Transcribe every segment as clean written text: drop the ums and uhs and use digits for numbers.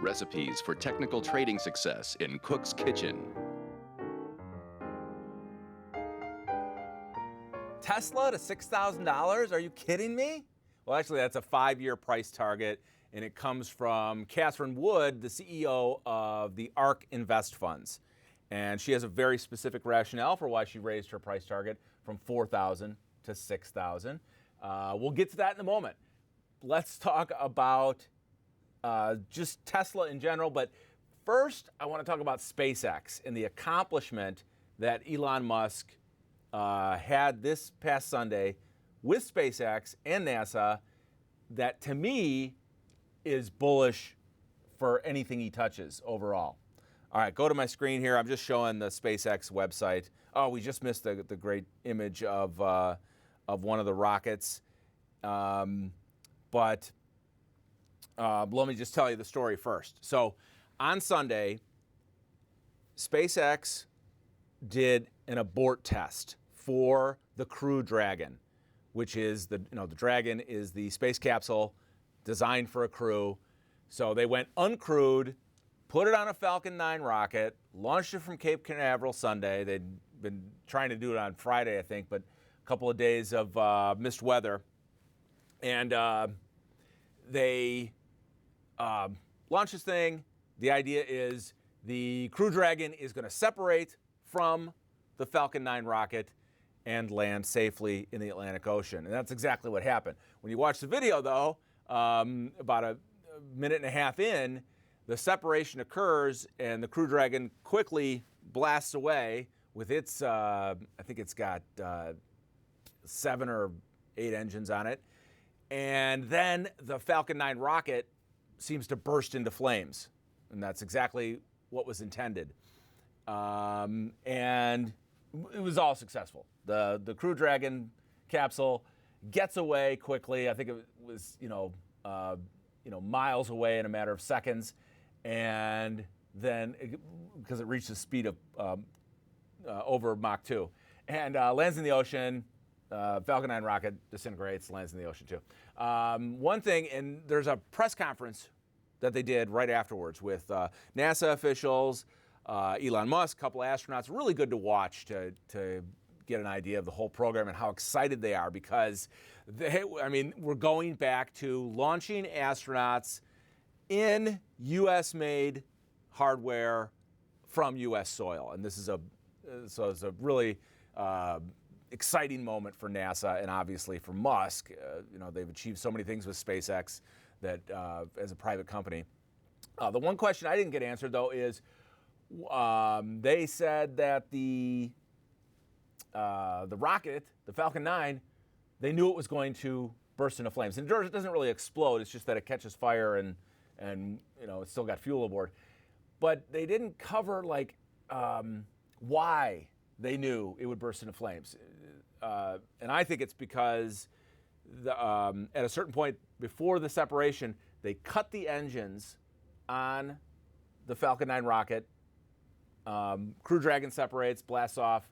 recipes for technical trading success in Cook's Kitchen. Tesla to $6,000? Are you kidding me? Well, actually, that's a 5-year price target, and it comes from Catherine Wood, the CEO of the ARK Invest Funds. And she has a very specific rationale for why she raised her price target from $4,000 to $6,000. We'll get to that in a moment. Let's talk about just Tesla in general. But first, I want to talk about SpaceX and the accomplishment that Elon Musk had this past Sunday with SpaceX and NASA that, to me, is bullish for anything he touches overall. All right, go to my screen here. I'm just showing the SpaceX website. Oh, we just missed the great image of one of the rockets. But let me just tell you the story first. So on Sunday, SpaceX did an abort test for the Crew Dragon, which is the Dragon is the space capsule designed for a crew. So they went uncrewed, put it on a Falcon 9 rocket, launched it from Cape Canaveral Sunday. They'd been trying to do it on Friday, I think, but a couple of days of missed weather. And they launched this thing. The idea is the Crew Dragon is going to separate from the Falcon 9 rocket and land safely in the Atlantic Ocean. And that's exactly what happened. When you watch the video, though, about a minute and a half in, the separation occurs and the Crew Dragon quickly blasts away with its, I think it's got 7 or 8 engines on it. And then the Falcon 9 rocket seems to burst into flames. And that's exactly what was intended. And it was all successful. The Crew Dragon capsule gets away quickly. I think it was, miles away in a matter of seconds. And then, because it reached the speed of over Mach 2, and lands in the ocean. Falcon 9 rocket disintegrates, lands in the ocean too. One thing, and there's a press conference that they did right afterwards with NASA officials, Elon Musk, a couple astronauts. Really good to watch to get an idea of the whole program and how excited they are, because we're going back to launching astronauts in U.S.-made hardware from U.S. soil, and this is it's a really exciting moment for NASA and obviously for Musk. They've achieved so many things with SpaceX that as a private company. The one question I didn't get answered, though, is they said that the rocket, the Falcon 9, they knew it was going to burst into flames. And it doesn't really explode. It's just that it catches fire and it's still got fuel aboard. But they didn't cover why they knew it would burst into flames. And I think it's because at a certain point before the separation, they cut the engines on the Falcon 9 rocket. Crew Dragon separates, blasts off,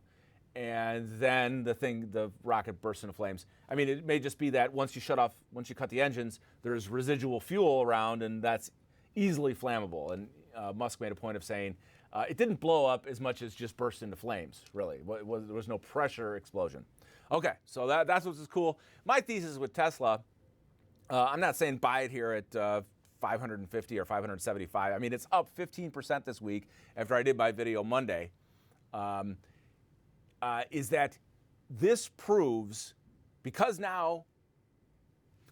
and then the rocket bursts into flames. I mean, it may just be that once you cut the engines, there's residual fuel around, and that's easily flammable. And Musk made a point of saying it didn't blow up as much as just burst into flames, really. There was no pressure explosion. Okay, so that's what's cool. My thesis with Tesla, I'm not saying buy it here at 550 or 575. I mean, it's up 15% this week after I did my video Monday. Is that this proves, because now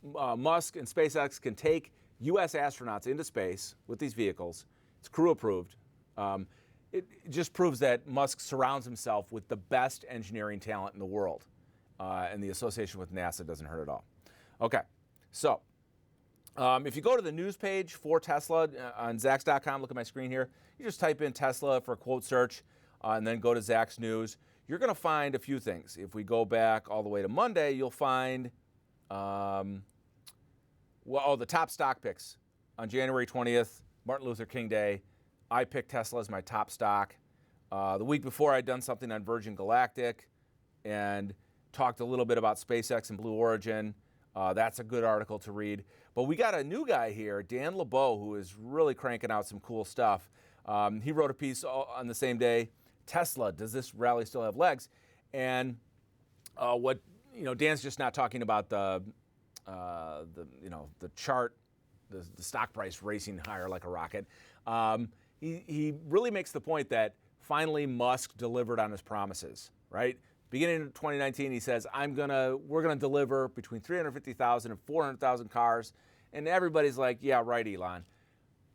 Musk and SpaceX can take U.S. astronauts into space with these vehicles, it's crew approved. It just proves that Musk surrounds himself with the best engineering talent in the world. And the association with NASA doesn't hurt at all. Okay, so if you go to the news page for Tesla on Zacks.com, look at my screen here. You just type in Tesla for a quote search and then go to Zacks News. You're going to find a few things. If we go back all the way to Monday, you'll find the top stock picks. On January 20th, Martin Luther King Day, I picked Tesla as my top stock. The week before, I'd done something on Virgin Galactic and talked a little bit about SpaceX and Blue Origin. That's a good article to read. But we got a new guy here, Dan LeBeau, who is really cranking out some cool stuff. He wrote a piece on the same day, Tesla, does this rally still have legs? And Dan's just not talking about the chart, the stock price racing higher like a rocket. He really makes the point that finally Musk delivered on his promises, right? Beginning of 2019, he says, we're gonna deliver between 350,000 and 400,000 cars. And everybody's like, yeah, right, Elon.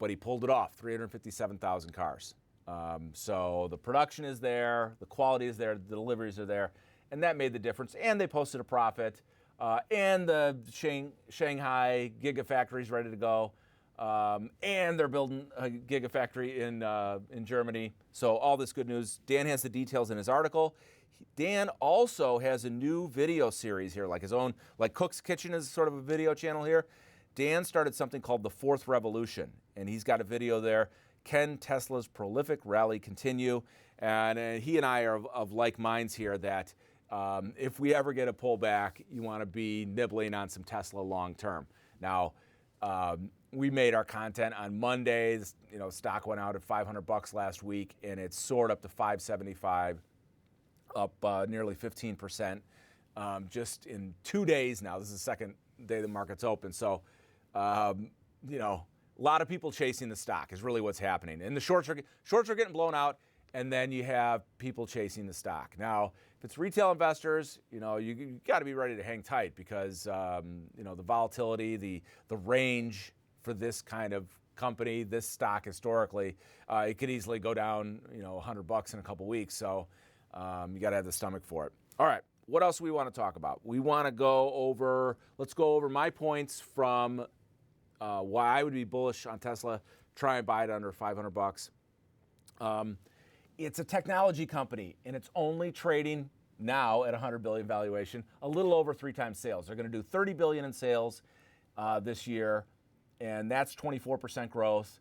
But he pulled it off, 357,000 cars. So the production is there, the quality is there, the deliveries are there, and that made the difference. And they posted a profit, and the Shanghai Gigafactory is ready to go, and they're building a Gigafactory in Germany. So all this good news. Dan has the details in his article. Dan also has a new video series here, like his own, like Cook's Kitchen is sort of a video channel here. Dan started something called The Fourth Revolution, and he's got a video there. Can Tesla's prolific rally continue? And he and I are of like minds here that if we ever get a pullback, you want to be nibbling on some Tesla long term. Now, we made our content on Monday. Stock went out at $500 last week, and it soared up to $575, up nearly 15%, just in 2 days now. This is the second day the market's open. So, a lot of people chasing the stock is really what's happening. And the shorts are getting blown out, and then you have people chasing the stock. Now, if it's retail investors, you got to be ready to hang tight because, the volatility, the range for this kind of company, this stock historically, it could easily go down, $100 in a couple weeks. So you got to have the stomach for it. All right. What else do we want to talk about? Let's go over my points from why I would be bullish on Tesla, try and buy it under $500. It's a technology company, and it's only trading now at $100 billion valuation, a little over 3 times sales. They're going to do $30 billion in sales this year, and that's 24% growth.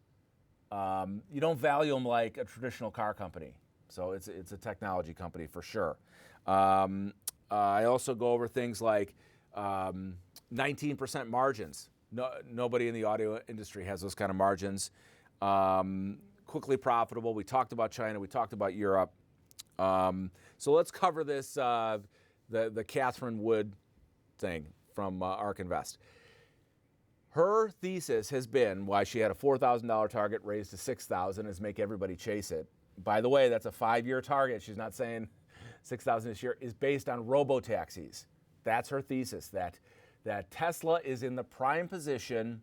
You don't value them like a traditional car company, so it's a technology company for sure. I also go over things like 19% margins. Nobody in the audio industry has those kind of margins. Quickly profitable. We talked about China. We talked about Europe. So let's cover this, the Catherine Wood thing from ARK Invest. Her thesis has been why she had a $4,000 target raised to $6,000 is make everybody chase it. By the way, that's a 5-year target. She's not saying $6,000 this year, is based on robo-taxis. That's her thesis, that Tesla is in the prime position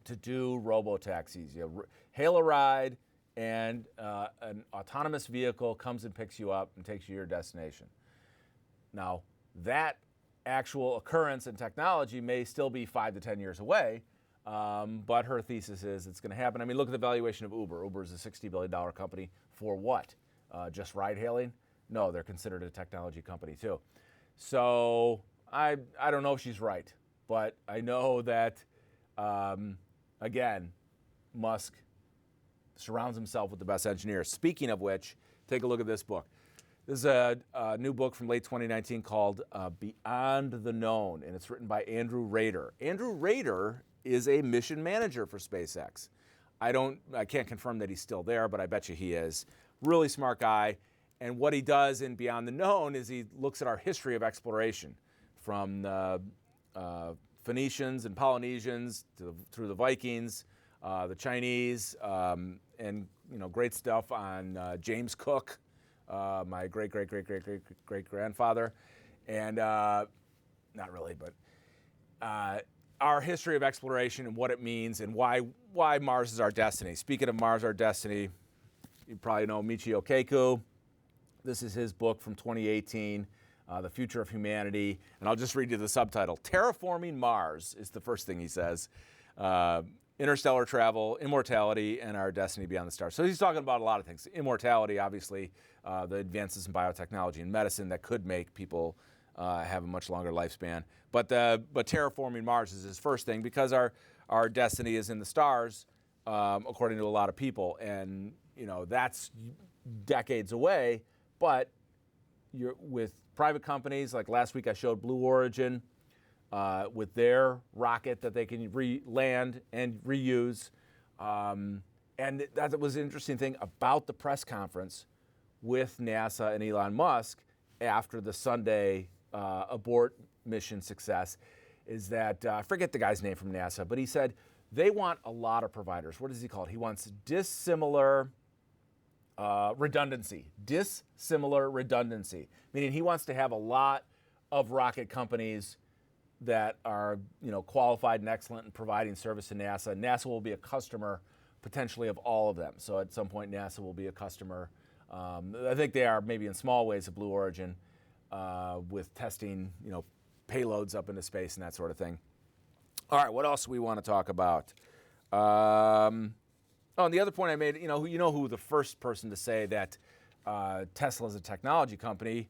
to do robo-taxis. You hail a ride, and an autonomous vehicle comes and picks you up and takes you to your destination. Now, that actual occurrence in technology may still be 5 to 10 years away, but her thesis is it's going to happen. I mean, look at the valuation of Uber. Uber is a $60 billion company for what? Just ride-hailing? No, they're considered a technology company too. So I don't know if she's right, but I know that, again, Musk surrounds himself with the best engineers. Speaking of which, take a look at this book. This is a new book from late 2019 called Beyond the Known, and it's written by Andrew Rader. Andrew Rader is a mission manager for SpaceX. I can't confirm that he's still there, but I bet you he is. Really smart guy. And what he does in Beyond the Known is he looks at our history of exploration from the Phoenicians and Polynesians through the Vikings, the Chinese, and great stuff on James Cook, my great-great-great-great-great-grandfather, and not really, but our history of exploration and what it means and why Mars is our destiny. Speaking of Mars, our destiny, you probably know Michio Kaku. This is his book from 2018, The Future of Humanity. And I'll just read you the subtitle. Terraforming Mars is the first thing he says. Interstellar travel, immortality, and our destiny beyond the stars. So he's talking about a lot of things. Immortality, obviously, the advances in biotechnology and medicine that could make people have a much longer lifespan. But terraforming Mars is his first thing because our destiny is in the stars, according to a lot of people. And, that's decades away. But with private companies, like last week I showed Blue Origin, with their rocket that they can land and reuse. And that was an interesting thing about the press conference with NASA and Elon Musk after the Sunday abort mission success is that, I forget the guy's name from NASA, but he said they want a lot of providers. What does he call it? He wants dissimilar redundancy. Dissimilar redundancy, meaning he wants to have a lot of rocket companies that are, qualified and excellent in providing service to NASA. NASA will be a customer potentially of all of them. So at some point, NASA will be a customer. I think they are maybe in small ways of Blue Origin with testing, payloads up into space and that sort of thing. All right, what else do we want to talk about? And the other point I made, who the first person to say that Tesla is a technology company,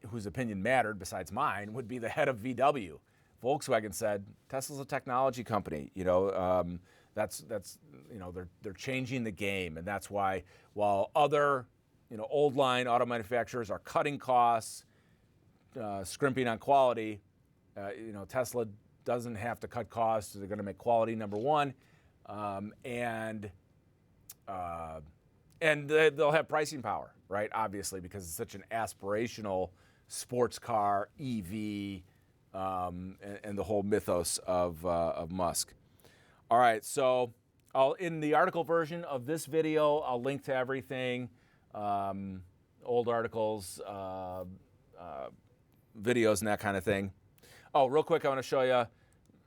whose opinion mattered besides mine, would be the head of VW. Volkswagen said Tesla's a technology company. That's they're changing the game, and that's why while other old line auto manufacturers are cutting costs, scrimping on quality, Tesla doesn't have to cut costs. They're going to make quality number one, and they'll have pricing power, right? Obviously, because it's such an aspirational sports car, EV, and the whole mythos of Musk. All right, so in the article version of this video, I'll link to everything, old articles, videos, and that kind of thing. Oh, real quick, I want to show you.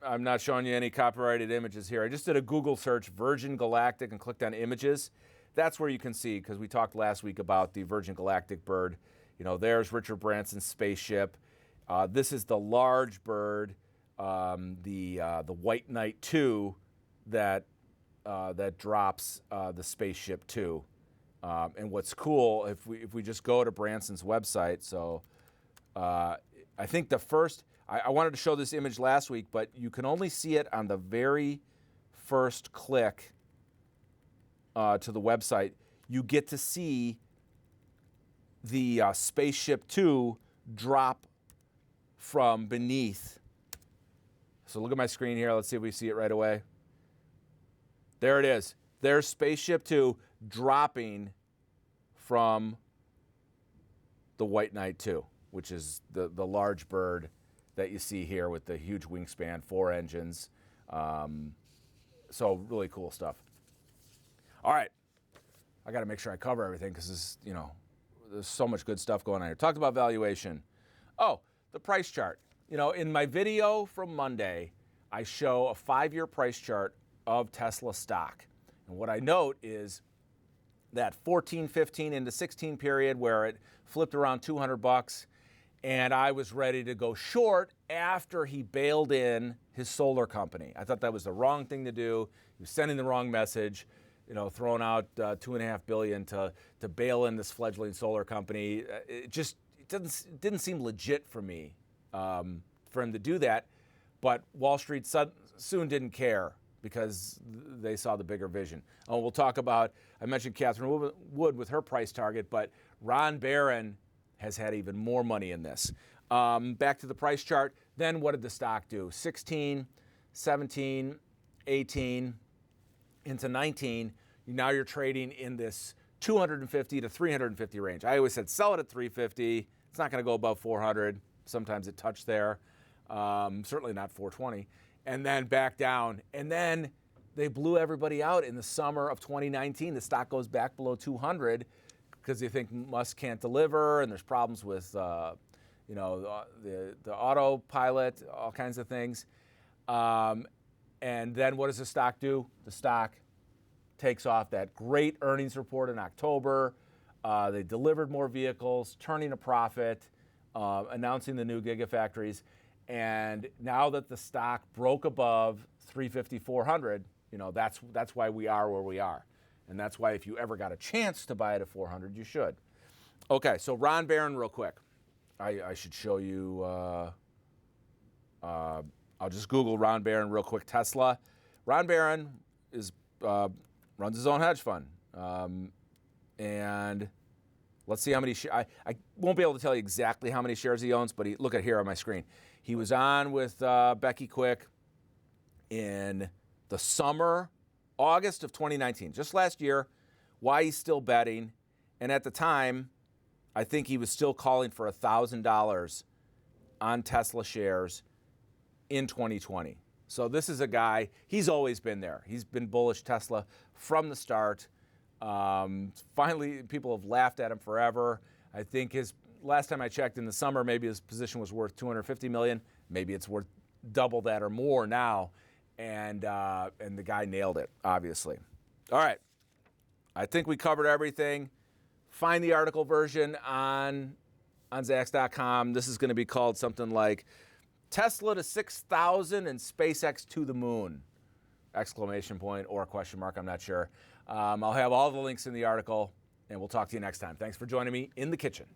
I'm not showing you any copyrighted images here. I just did a Google search, Virgin Galactic, and clicked on images. That's where you can see, because we talked last week about the Virgin Galactic bird. There's Richard Branson's spaceship. This is the large bird, the White Knight 2 that drops the Spaceship 2. And what's cool, if we just go to Branson's website, so I think the first, I wanted to show this image last week, but you can only see it on the very first click to the website. You get to see the Spaceship 2 drop from beneath. So look at my screen here. Let's see if we see it right away. There it is. There's Spaceship 2 dropping from the White Knight 2, which is the large bird that you see here with the huge wingspan, 4 engines. So really cool stuff. All right. I got to make sure I cover everything because there's so much good stuff going on here. Talked about valuation. Oh, the price chart. In my video from Monday, I show a 5-year price chart of Tesla stock. And what I note is that 14, 15 into 16 period where it flipped around $200, and I was ready to go short after he bailed in his solar company. I thought that was the wrong thing to do. He was sending the wrong message, throwing out $2.5 billion to bail in this fledgling solar company. It didn't seem legit for me for him to do that. But Wall Street soon didn't care because they saw the bigger vision. Oh, we'll talk about, I mentioned Catherine Wood with her price target, but Ron Barron has had even more money in this. Back to the price chart. Then what did the stock do? 16, 17, 18, into 19. Now you're trading in this 250 to 350 range. I always said sell it at 350. It's not going to go above 400. Sometimes it touched there. Certainly not 420. And then back down. And then they blew everybody out in the summer of 2019. The stock goes back below 200 because they think Musk can't deliver and there's problems with the autopilot, all kinds of things. And then what does the stock do? The stock takes off. That great earnings report in October. They delivered more vehicles, turning a profit, announcing the new gigafactories. And now that the stock broke above 350, 400, that's why we are where we are. And that's why if you ever got a chance to buy it at 400, you should. Okay, so Ron Barron real quick. I should show you, I'll just Google Ron Barron real quick, Tesla. Ron Barron runs his own hedge fund. And Let's see how many shares. I won't be able to tell you exactly how many shares he owns, but look at here on my screen. He was on with Becky Quick in the summer, August of 2019, just last year. Why he's still betting. And at the time, I think he was still calling for $1,000 on Tesla shares in 2020. So this is a guy, he's always been there. He's been bullish Tesla from the start. Finally, people have laughed at him forever. I think his last time I checked in the summer, maybe his position was worth $250 million. Maybe it's worth double that or more now. And the guy nailed it, obviously. All right. I think we covered everything. Find the article version on Zacks.com. This is going to be called something like Tesla to 6,000 and SpaceX to the moon! Exclamation point or question mark, I'm not sure. I'll have all the links in the article, and we'll talk to you next time. Thanks for joining me in the kitchen.